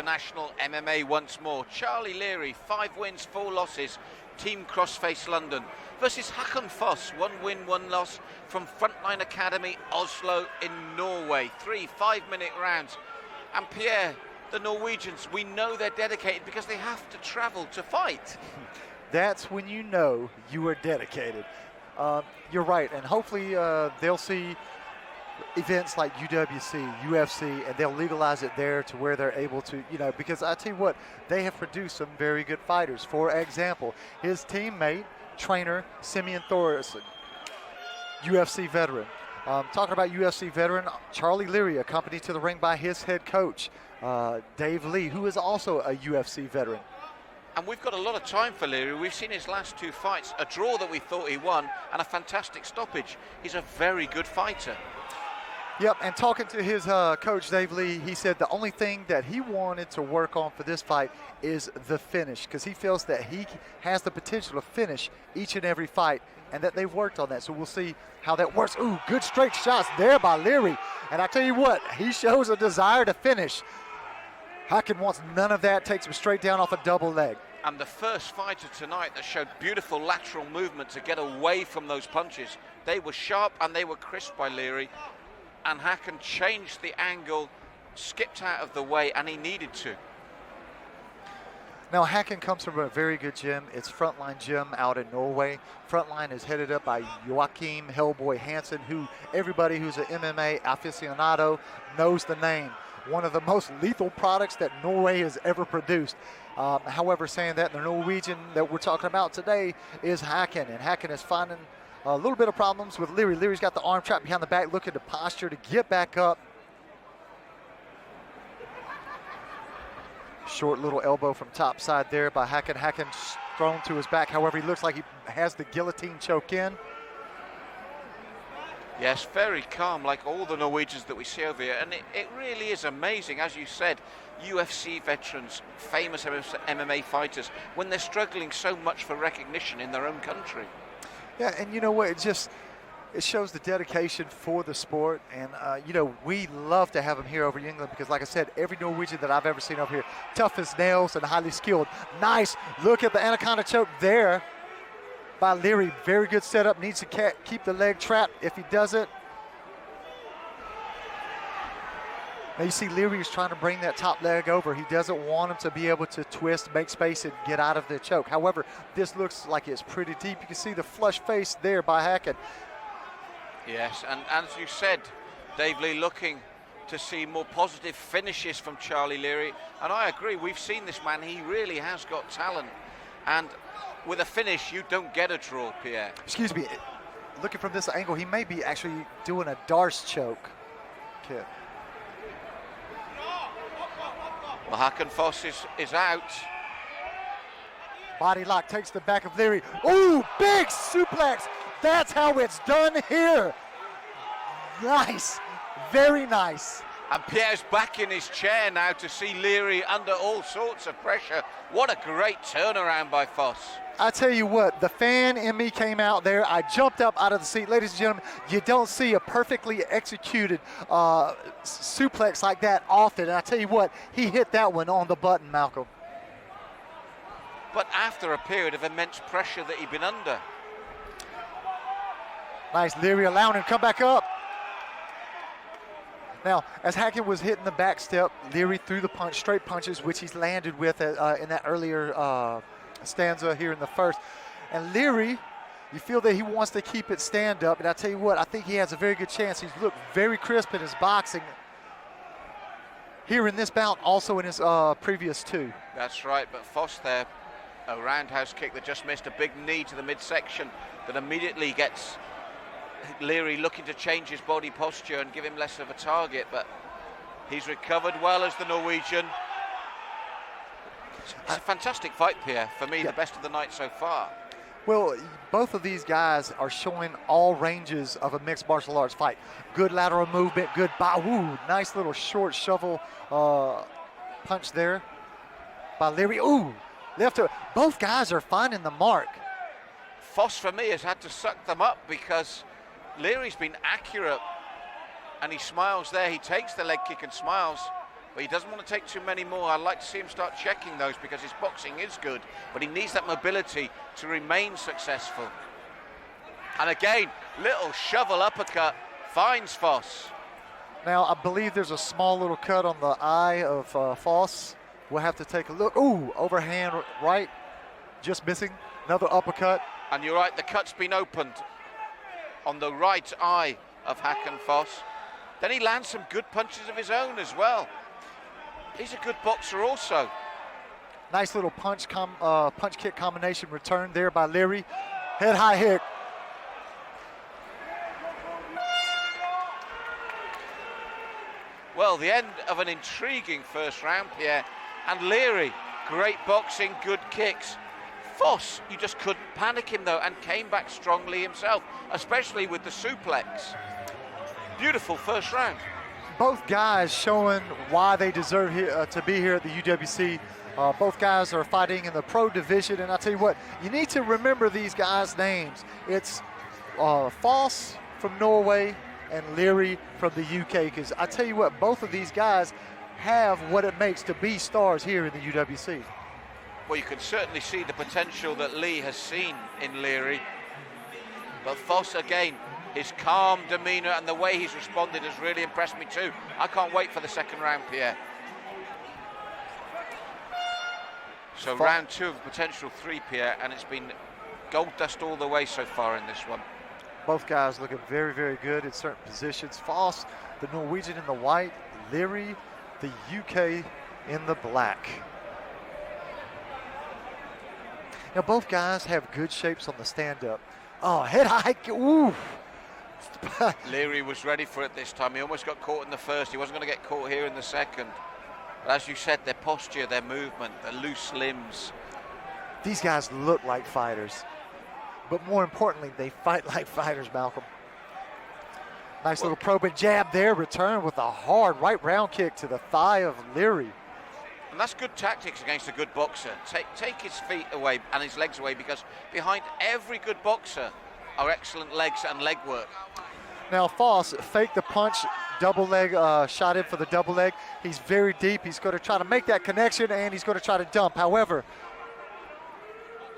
International MMA once more. Charlie Leary, 5 wins, 4 losses, Team Crossface London, versus HAKON FOSS, 1 win, 1 loss from Frontline Academy, Oslo in Norway. 3 5-minute rounds. And Pierre, the Norwegians, we know they're dedicated because they have to travel to fight. That's when you know you are dedicated. You're right, and hopefully they'll see events like UWC, UFC, and they'll legalize it there to where they're able to, because I tell you what, they have produced some very good fighters. For example, his teammate, trainer, Simeon Thoresen, UFC veteran. Talking about UFC veteran, Charlie Leary, accompanied to the ring by his head coach, Dave Lee, who is also a UFC veteran. And we've got a lot of time for Leary. We've seen his last 2 fights, a draw that we thought he won, and a fantastic stoppage. He's a very good fighter. Yep, and talking to his coach, Dave Lee, he said the only thing that he wanted to work on for this fight is the finish, because he feels that he has the potential to finish each and every fight, and that they've worked on that. So we'll see how that works. Ooh, good straight shots there by Leary. And I tell you what, he shows a desire to finish. HAKON wants none of that, takes him straight down off a double leg. And the first fighter tonight that showed beautiful lateral movement to get away from those punches. They were sharp and they were crisp by Leary. And HAKON changed the angle, skipped out of the way, and he needed to. Now, HAKON comes from a very good gym. It's Frontline Gym out in Norway. Frontline is headed up by Joachim Hellboy Hansen, who everybody who's an MMA aficionado knows the name. One of the most lethal products that Norway has ever produced. However, saying that, the Norwegian that we're talking about today is HAKON, and HAKON is finding a little bit of problems with Leary. Leary's got the arm trap behind the back, looking to posture to get back up. Short little elbow from top side there by HAKON. HAKON thrown to his back. However, he looks like he has the guillotine choke in. Yes, very calm, like all the Norwegians that we see over here. And it really is amazing, as you said, UFC veterans, famous MMA fighters, when they're struggling so much for recognition in their own country. Yeah, and you know what, it shows the dedication for the sport. And, we love to have them here over in England because, like I said, every Norwegian that I've ever seen over here, tough as nails and highly skilled. Nice look at the anaconda choke there by Leary. Very good setup. Needs to keep the leg trapped. If he doesn't, now you see Leary is trying to bring that top leg over. He doesn't want him to be able to twist, make space, and get out of the choke. However, this looks like it's pretty deep. You can see the flush face there by HAKON. Yes, and as you said, Dave Lee looking to see more positive finishes from Charlie Leary. And I agree, we've seen this man. He really has got talent. And with a finish, you don't get a draw, Pierre. Excuse me. Looking from this angle, he may be actually doing a Darce choke. Okay. Well, HAKON FOSS is out. Body lock takes the back of Leary. Ooh, big suplex. That's how it's done here. Nice. Very nice. And Pierre's back in his chair now to see Leary under all sorts of pressure. What a great turnaround by FOSS. I tell you what, the fan in me came out there. I jumped up out of the seat. Ladies and gentlemen, you don't see a perfectly executed suplex like that often. And I tell you what, he hit that one on the button, Malcolm. But after a period of immense pressure that he'd been under. Nice, Leary allowing him to come back up. Now, as HAKON was hitting the back step, Leary threw the punch, straight punches, which he's landed with in that earlier stanza here in the first. And Leary, you feel that he wants to keep it stand up. And I tell you what, I think he has a very good chance. He's looked very crisp in his boxing here in this bout, also in his previous 2. That's right, but FOSS there, a roundhouse kick that just missed, a big knee to the midsection that immediately gets Leary looking to change his body posture and give him less of a target, but he's recovered well as the Norwegian. It's a fantastic fight, Pierre. For me, the best of the night so far. Well, both of these guys are showing all ranges of a mixed martial arts fight. Good lateral movement, good nice little short shovel punch there by Leary. Ooh, left hook. Both guys are finding the mark. FOSS, for me, has had to suck them up because Leary's been accurate, and he smiles there. He takes the leg kick and smiles, but he doesn't want to take too many more. I'd like to see him start checking those because his boxing is good, but he needs that mobility to remain successful. And again, little shovel uppercut finds FOSS. Now, I believe there's a small little cut on the eye of FOSS. We'll have to take a look. Ooh, overhand right, just missing. Another uppercut. And you're right, the cut's been opened on the right eye of HAKON FOSS. Then he lands some good punches of his own as well. He's a good boxer also. Nice little punch kick combination returned there by Leary. Head high hick. Well, the end of an intriguing first round, Pierre. And Leary, great boxing, good kicks. FOSS, you just couldn't panic him though, and came back strongly himself, especially with the suplex. Beautiful first round. Both guys showing why they deserve to be here at the UWC. Both guys are fighting in the pro division, and I tell you what, you need to remember these guys' names. It's FOSS from Norway and Leary from the UK, because I tell you what, both of these guys have what it makes to be stars here in the UWC. Well, you can certainly see the potential that Lee has seen in Leary. But FOSS, again, his calm demeanour and the way he's responded has really impressed me too. I can't wait for the second round, Pierre. So round two of potential three, Pierre, and it's been gold dust all the way so far in this one. Both guys looking very, very good in certain positions. FOSS, the Norwegian in the white, Leary, the UK in the black. Now both guys have good shapes on the stand-up. Oh, head hike, ooh. Leary was ready for it this time. He almost got caught in the first. He wasn't going to get caught here in the second. But as you said, their posture, their movement, their loose limbs. These guys look like fighters. But more importantly, they fight like fighters, Malcolm. Nice little probing jab there, return with a hard right round kick to the thigh of Leary. And that's good tactics against a good boxer. Take his feet away and his legs away, because behind every good boxer are excellent legs and leg work. Now FOSS faked the punch, double leg, shot in for the double leg. He's very deep. He's going to try to make that connection, and he's going to try to dump. However,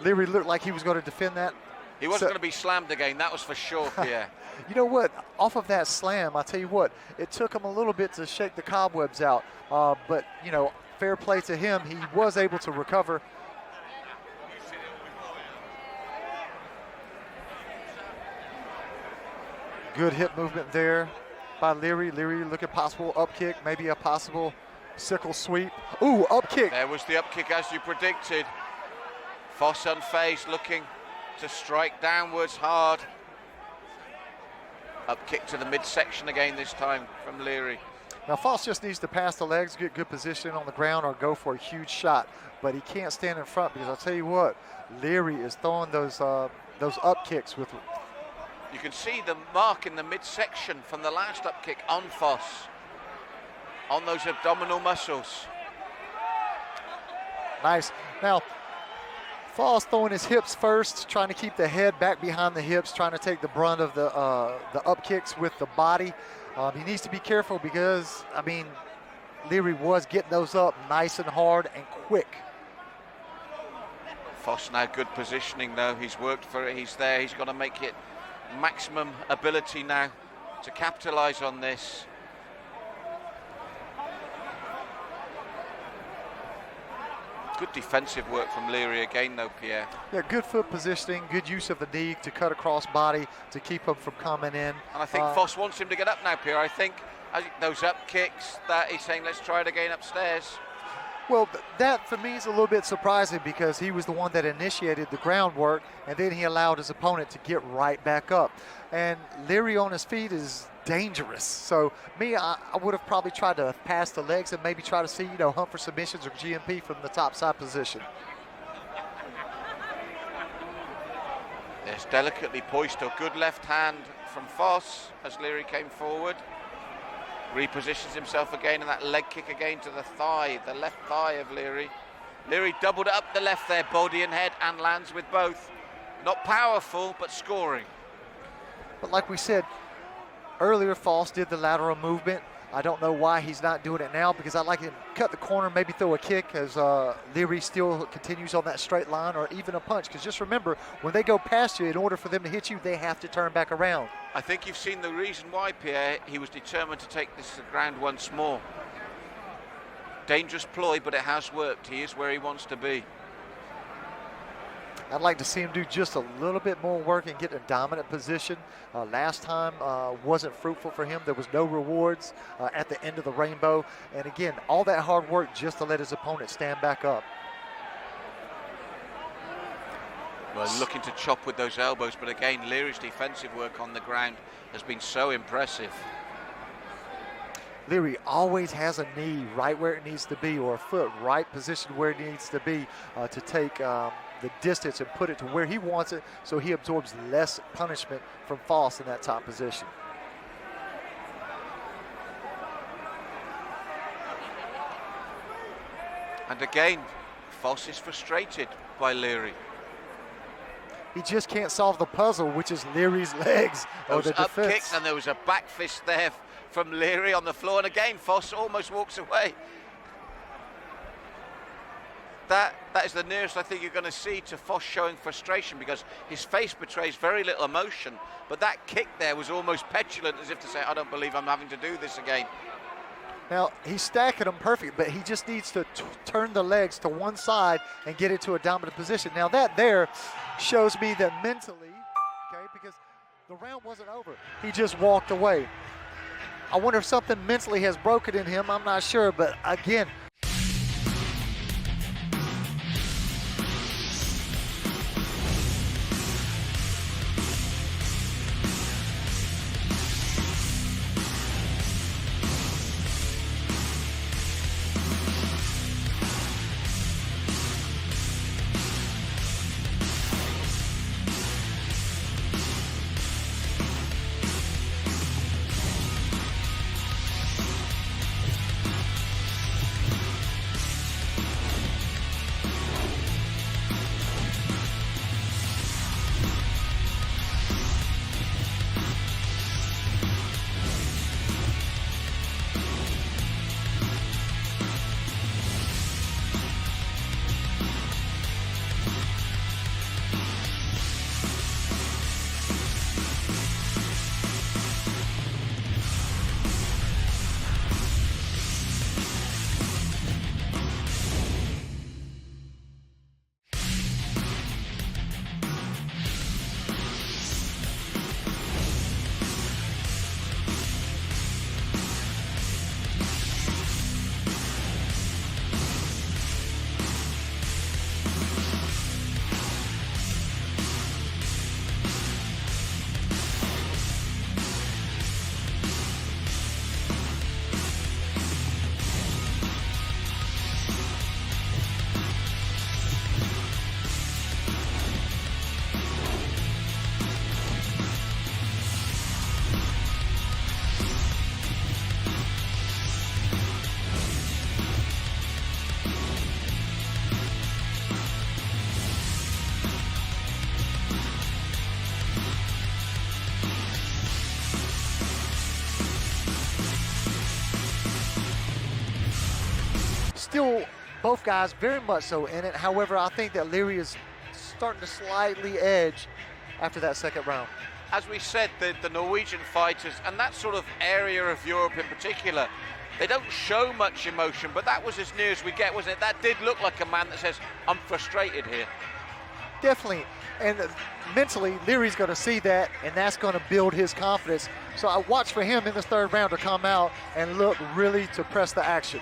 Leary looked like he was going to defend that. He wasn't going to be slammed again, that was for sure, Pierre. You know what? Off of that slam, I tell you what, it took him a little bit to shake the cobwebs out. But, you know, fair play to him. He was able to recover. Good hip movement there by Leary. Leary looking possible up kick, maybe a possible sickle sweep. Ooh, up kick. There was the up kick as you predicted. FOSS unfazed, looking to strike downwards hard. Up kick to the midsection again this time from Leary. Now FOSS just needs to pass the legs, get good position on the ground, or go for a huge shot. But he can't stand in front, because I'll tell you what, Leary is throwing those up kicks with. You can see the mark in the midsection from the last up kick on FOSS, on those abdominal muscles. Nice. Now FOSS throwing his hips first, trying to keep the head back behind the hips, trying to take the brunt of the up kicks with the body. He needs to be careful, because, I mean, Leary was getting those up nice and hard and quick. FOSS now good positioning though. He's worked for it, he's there, he's got to make it maximum ability now to capitalize on this. Good defensive work from Leary again though, Pierre. Yeah, good foot positioning, good use of the knee to cut across body to keep him from coming in. And I think FOSS wants him to get up now, Pierre. I think those up kicks, that he's saying, let's try it again upstairs. Well, that for me is a little bit surprising, because he was the one that initiated the groundwork, and then he allowed his opponent to get right back up. And Leary on his feet is dangerous. So I would have probably tried to pass the legs and maybe try to see, hunt for submissions or GMP from the top side position. Yes, delicately poised, a good left hand from FOSS as Leary came forward. Repositions himself again, and that leg kick again to the thigh, the left thigh of Leary. Leary doubled up the left there, body and head, and lands with both. Not powerful, but scoring. But like we said earlier, FOSS did the lateral movement. I don't know why he's not doing it now, because I'd like him to cut the corner, maybe throw a kick as Leary still continues on that straight line, or even a punch. Because just remember, when they go past you, in order for them to hit you, they have to turn back around. I think you've seen the reason why, Pierre. He was determined to take this to the ground once more. Dangerous ploy, but it has worked. He is where he wants to be. I'd like to see him do just a little bit more work and get a dominant position. Last time wasn't fruitful for him. There was no rewards at the end of the rainbow. And again, all that hard work just to let his opponent stand back up. Well, looking to chop with those elbows, but again, Leary's defensive work on the ground has been so impressive. Leary always has a knee right where it needs to be, or a foot right positioned where it needs to be, to take the distance and put it to where he wants it, so he absorbs less punishment from FOSS in that top position. And again, FOSS is frustrated by Leary. He just can't solve the puzzle, which is Leary's legs or the up defense. kicks, and there was a back fist there from Leary on the floor, and again FOSS almost walks away. That is the nearest I think you're going to see to FOSS showing frustration, because his face betrays very little emotion, but that kick there was almost petulant, as if to say, I don't believe I'm having to do this again. Now, he's stacking them perfect, but he just needs to turn the legs to one side and get it to a dominant position. Now, that there shows me that mentally, okay, because the round wasn't over, he just walked away. I wonder if something mentally has broken in him. I'm not sure, but again, still both guys very much so in it. However, I think that Leary is starting to slightly edge after that second round. As we said, the Norwegian fighters, and that sort of area of Europe in particular, they don't show much emotion, but that was as near as we get, wasn't it? That did look like a man that says, I'm frustrated here. Definitely, and mentally, Leary's going to see that, and that's going to build his confidence. So I watch for him in this third round to come out and look really to press the action.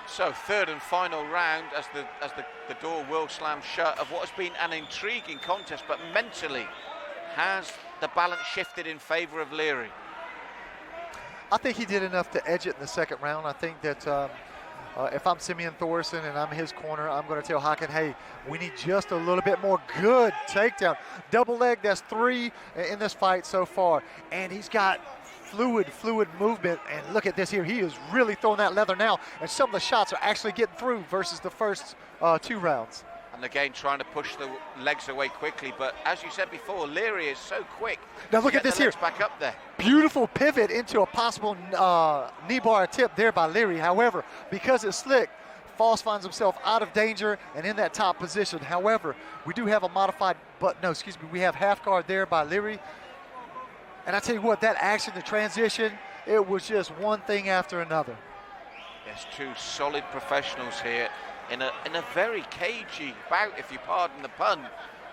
So third and final round as the door will slam shut of what has been an intriguing contest, but mentally, has the balance shifted in favor of Leary? I think he did enough to edge it in the second round. I think that if I'm Simeon Thorson and I'm his corner, I'm going to tell HAKON, hey, we need just a little bit more. Good takedown. Double leg, that's 3 in this fight so far. And he's got fluid movement. And look at this here. He is really throwing that leather now. And some of the shots are actually getting through versus the first 2 rounds. And again, trying to push the legs away quickly. But as you said before, Leary is so quick. Now look at this here. Back up there. Beautiful pivot into a possible knee bar tip there by Leary. However, because it's slick, FOSS finds himself out of danger and in that top position. However, we do have a modified, we have half guard there by Leary. And I tell you what, that action, the transition, it was just one thing after another. Yes, two solid professionals here in a very cagey bout, if you pardon the pun,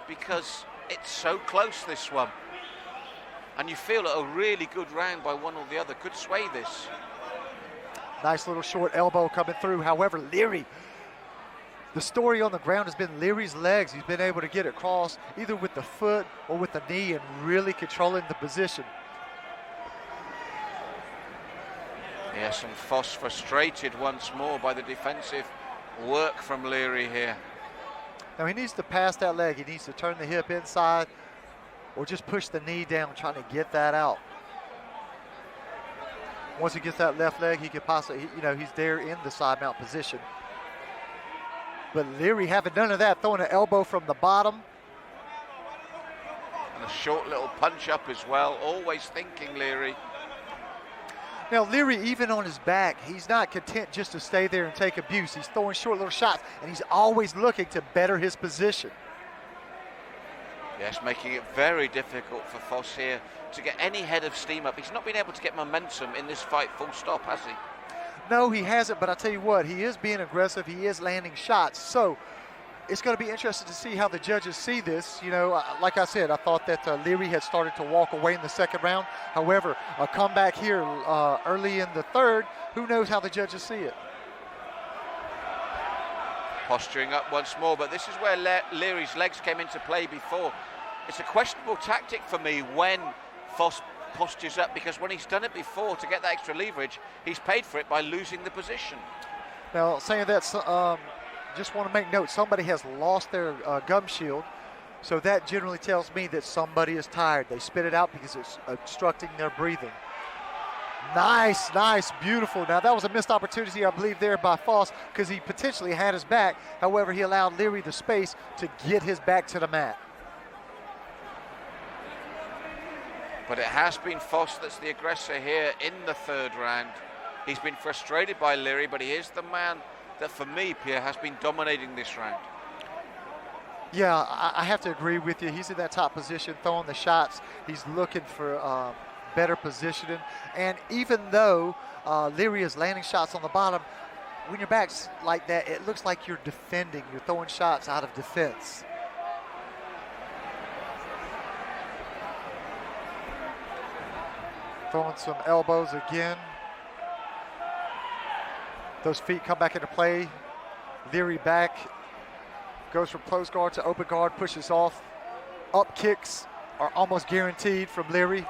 because it's so close, this one. And you feel a really good round by one or the other could sway this. Nice little short elbow coming through. However, Leary, the story on the ground has been Leary's legs. He's been able to get across either with the foot or with the knee and really controlling the position. Yes, and FOSS frustrated once more by the defensive work from Leary here. Now he needs to pass that leg. He needs to turn the hip inside or just push the knee down, trying to get that out. Once he gets that left leg, he could possibly, he's there in the side mount position. But Leary having none of that, throwing an elbow from the bottom. And a short little punch up as well, always thinking Leary. Now Leary, even on his back, he's not content just to stay there and take abuse. He's throwing short little shots, and he's always looking to better his position. Yes, making it very difficult for FOSS here to get any head of steam up. He's not been able to get momentum in this fight full stop, has he? No, he hasn't, but I tell you what, he is being aggressive. He is landing shots. So it's going to be interesting to see how the judges see this. Like I said, I thought that Leary had started to walk away in the second round. However, a comeback here early in the third, who knows how the judges see it. Posturing up once more, but this is where Leary's legs came into play before. It's a questionable tactic for me when FOSS postures up, because when he's done it before to get that extra leverage, he's paid for it by losing the position. Now, saying that, just want to make note, somebody has lost their gum shield, so that generally tells me that somebody is tired. They spit it out because it's obstructing their breathing. Nice, beautiful. Now, that was a missed opportunity, I believe, there by FOSS, because he potentially had his back. However, he allowed Leary the space to get his back to the mat. But it has been FOSS that's the aggressor here in the third round. He's been frustrated by Leary, but he is the man that, for me, Pierre, has been dominating this round. Yeah, I have to agree with you. He's in that top position, throwing the shots. He's looking for better positioning. And even though Leary is landing shots on the bottom, when your back's like that, it looks like you're defending. You're throwing shots out of defense. Throwing some elbows again. Those feet come back into play. Leary back. Goes from closed guard to open guard, pushes off. Up kicks are almost guaranteed from Leary.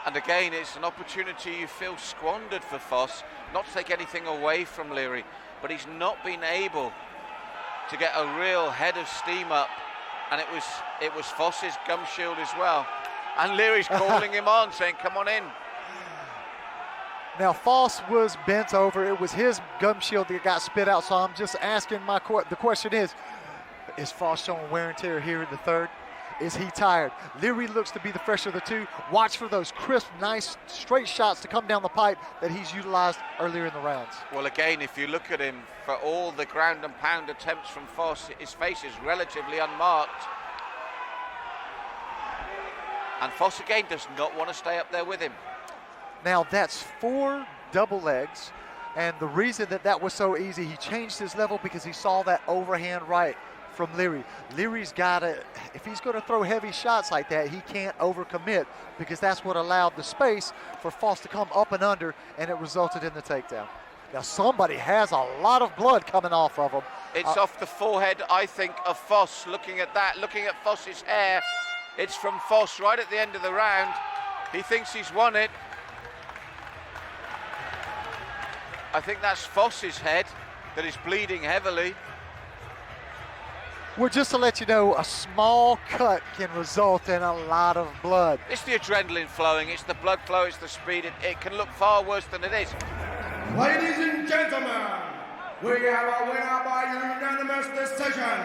And again, it's an opportunity you feel squandered for FOSS, not to take anything away from Leary, but he's not been able to get a real head of steam up. And it was FOSS's gum shield as well. And Leary's calling him on, saying, come on in. Now, FOSS was bent over. It was his gum shield that got spit out. So I'm just asking the question is FOSS showing wear and tear here in the third? Is he tired? Leary looks to be the fresher of the two. Watch for those crisp, nice, straight shots to come down the pipe that he's utilized earlier in the rounds. Well, again, if you look at him, for all the ground and pound attempts from FOSS, his face is relatively unmarked. And FOSS, again, does not want to stay up there with him. Now, that's 4 double legs. And the reason that was so easy, he changed his level because he saw that overhand right from Leary. Leary's got to, if he's going to throw heavy shots like that, he can't overcommit, because that's what allowed the space for FOSS to come up and under, and it resulted in the takedown. Now, somebody has a lot of blood coming off of him. It's off the forehead, I think, of FOSS. Looking at that, looking at FOSS's hair. It's from FOSS right at the end of the round. He thinks he's won it. I think that's FOSS's head that is bleeding heavily. Well, just to let you know, a small cut can result in a lot of blood. It's the adrenaline flowing, it's the blood flow, it's the speed. It can look far worse than it is. Ladies and gentlemen, We have a winner by unanimous decision.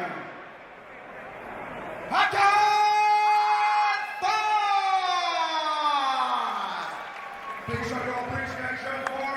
HAKON FOSS! Please show your appreciation for